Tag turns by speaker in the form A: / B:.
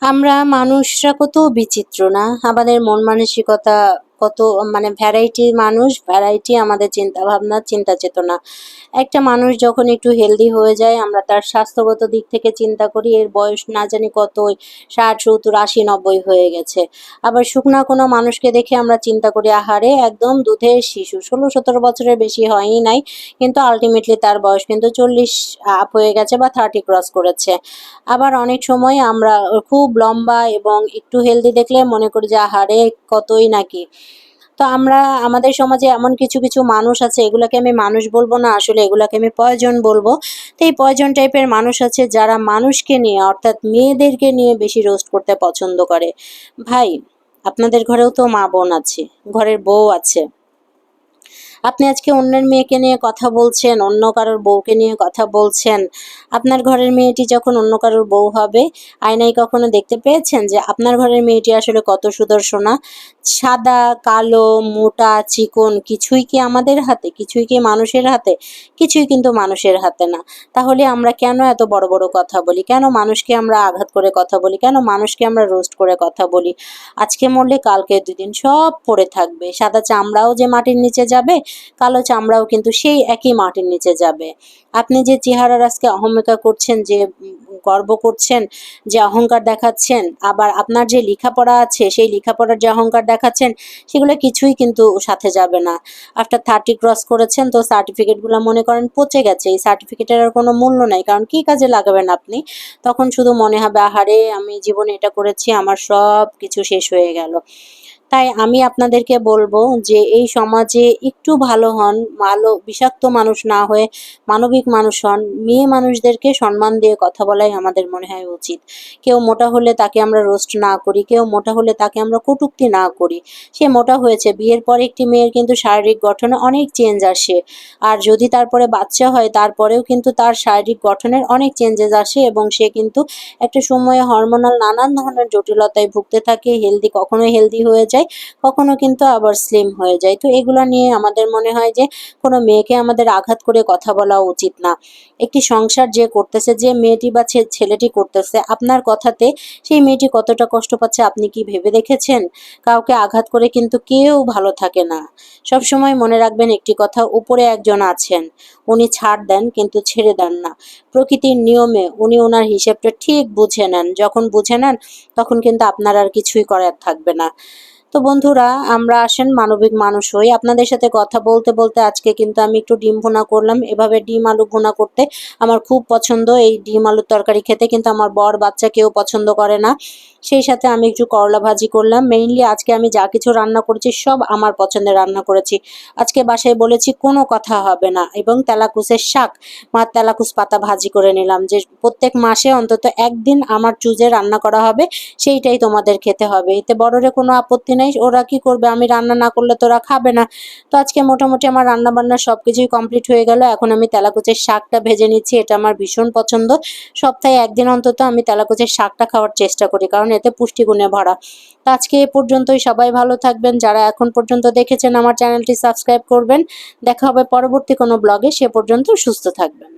A: আমরা মানুষরা কত বিচিত্র না? আমাদের মন মানসিকতা কত, মানে ভ্যারাইটি মানুষ, ভ্যারাইটি আমাদের চিন্তাভাবনা, চিন্তা চেতনা। একটা মানুষ যখন একটু হেলদি হয়ে যায় আমরা তার স্বাস্থ্যগত দিক থেকে চিন্তা করি এর বয়স না জানি কত, 60, 70, 80, 90 হয়ে গেছে। আবার শুকনা কোনো মানুষকে দেখে আমরা চিন্তা করি আহারে একদম দুধের শিশু, 16-17 বছরের বেশি হয়ই নাই, কিন্তু আলটিমেটলি তার বয়স কিন্তু 40 আপ হয়ে গেছে বা 30 ক্রস করেছে। আবার অনেক সময় আমরা খুব লম্বা এবং একটু হেলদি দেখলে মনে করি যে আহারে কতই নাকি। তো আমরা আমাদের সমাজে এমন কিছু কিছু মানুষ আছে, এগুলাকে আমি মানুষ বলবো না, আসলে এগুলাকে আমি পয়জন বলবো। তো এই পয়জন টাইপের মানুষ আছে যারা মানুষকে নিয়ে অর্থাৎ মেয়েদেরকে নিয়ে বেশি রোস্ট করতে পছন্দ করে। ভাই, আপনাদের ঘরেও তো মা বোন আছে, ঘরের বউ আছে। আপনি আজকে অন্যের মেয়েকে নিয়ে কথা বলছেন, অন্য কারোর বউকে নিয়ে কথা বলছেন। আপনার ঘরের মেয়েটি যখন অন্য কারোর বউ হবে, আয়নায় কখনো দেখতে পেয়েছেন যে আপনার ঘরের মেয়েটি আসলে কত সুদর্শনা? সাদা, কালো, মোটা, চিকন কিছুই কি আমাদের হাতে? কিছুই কি মানুষের হাতে? কিছুই কিন্তু মানুষের হাতে না। তাহলে আমরা কেন এত বড় বড় কথা বলি? কেন মানুষকে আমরা আঘাত করে কথা বলি? কেন মানুষকে আমরা রোস্ট করে কথা বলি? আজকে মরলে কালকে 2 দিন সব পড়ে থাকবে। সাদা চামড়াও যে মাটির নিচে যাবে, কালো চামড়াও কিন্তু সেই একই মাটির নিচে যাবে। আপনি যে চেহারার আজকে অহমিকা করছেন, যে গর্ব করছেন, যে অহংকার দেখাচ্ছেন, আবার আপনার যে লেখাপড়া আছে সেই লেখাপড়ার যে অহংকার দেখাচ্ছেন, সেগুলো কিছুই কিন্তু সাথে যাবে না। আফটার 30 ক্রস করেছেন তো সার্টিফিকেটগুলো মনে করেন পচে গেছে। এই সার্টিফিকেটের আর কোনো মূল্য নাই, কারণ কি কাজে লাগাবেন আপনি? তখন শুধু মনে হবে আহারে আমি জীবনে এটা করেছি, আমার সব কিছু শেষ হয়ে গেল। তাই আমি আপনাদেরকে বলবো যে এই সমাজে একটু ভালো হন, ভালো বিষাক্ত মানুষ না হয়ে মানবিক মানুষ হন। মেয়ে মানুষদেরকে সম্মান দিয়ে কথা বলাই আমাদের মনে হয় উচিত। কেউ মোটা হলে তাকে আমরা রোস্ট না করি, কেউ মোটা হলে তাকে আমরা কটূক্তি না করি। সে মোটা হয়েছে, বিয়ের পরে একটি মেয়ের কিন্তু শারীরিক গঠনে অনেক চেঞ্জ আসে। আর যদি তারপরে বাচ্চা হয় তারপরেও কিন্তু তার শারীরিক গঠনের অনেক চেঞ্জেস আসে এবং সে কিন্তু একটা সময়ে হরমোনাল নানান ধরনের জটিলতায় ভুগতে থাকে। কখনো হেলদি হয়ে যায়, কখনো কিন্তু আবার স্লিম হয়ে যায়। তো এগুলো নিয়ে আমাদের মনে হয় যে কোনো মেয়েকে আমাদের আঘাত করে কথা বলা উচিত না। একটি সংসার যে করতেছে, যে মেয়েটি বা ছেলেটি করতেছে আপনার কথাতে, সেই মেয়েটি কতটা কষ্ট পাচ্ছে আপনি কি ভেবে দেখেছেন? কাউকে আঘাত করে কিন্তু কেউ ভালো থাকে না। সবসময় মনে রাখবেন একটি কথা, উপরে একজন আছেন, উনি ছাড় দেন কিন্তু ছেড়ে দেন না। প্রকৃতির নিয়মে উনি ওনার হিসেবটা ঠিক বুঝে নেন। যখন বুঝে নেন তখন কিন্তু আপনার আর কিছুই করার থাকবে না। তো বন্ধুরা, আমরা আসেন মানবিক মানুষ হই। আপনাদের সাথে কথা বলতে বলতে আজকে কিন্তু আমি একটু ডিম ভুনা করলাম। এভাবে ডিম আলু ভুনা করতে আমার খুব পছন্দ। এই ডিম আলুর তরকারি খেতে কিন্তু আমার বর বাচ্চা কেউ পছন্দ করে না। সেই সাথে আমি একটু করলা ভাজি করলাম। মেইনলি আজকে আমি যা কিছু রান্না করেছি সব আমার পছন্দের রান্না করেছি। আজকে বাসায় বলেছি কোনো কথা হবে না, এবং তেলাকুচের শাক, তেলাকুচ পাতা ভাজি করে নিলাম, যে প্রত্যেক মাসে অন্তত একদিন আমার চুজে রান্না করা হবে, সেইটাই তোমাদের খেতে হবে। এতে বড়রে কোনো আপত্তি নেই, ওরা কি করবে, আমি রান্না না করলে তো ওরা খাবে না। তো আজকে মোটামুটি আমার রান্না বান্না সব কিছুই কমপ্লিট হয়ে গেল। এখন আমি তেলাকুচের শাকটা ভেজে নিচ্ছি, এটা আমার ভীষণ পছন্দ। সপ্তাহে একদিন অন্তত আমি তেলাকুচের শাকটা খাওয়ার চেষ্টা করি, কারণ এতে পুষ্টিগুণে ভরা। তো আজকে এ পর্যন্তই। সবাই ভালো থাকবেন। যারা এখন পর্যন্ত দেখেছেন আমার চ্যানেলটি সাবস্ক্রাইব করবেন। দেখা হবে পরবর্তী কোনো ব্লগে। সে পর্যন্ত সুস্থ থাকবেন।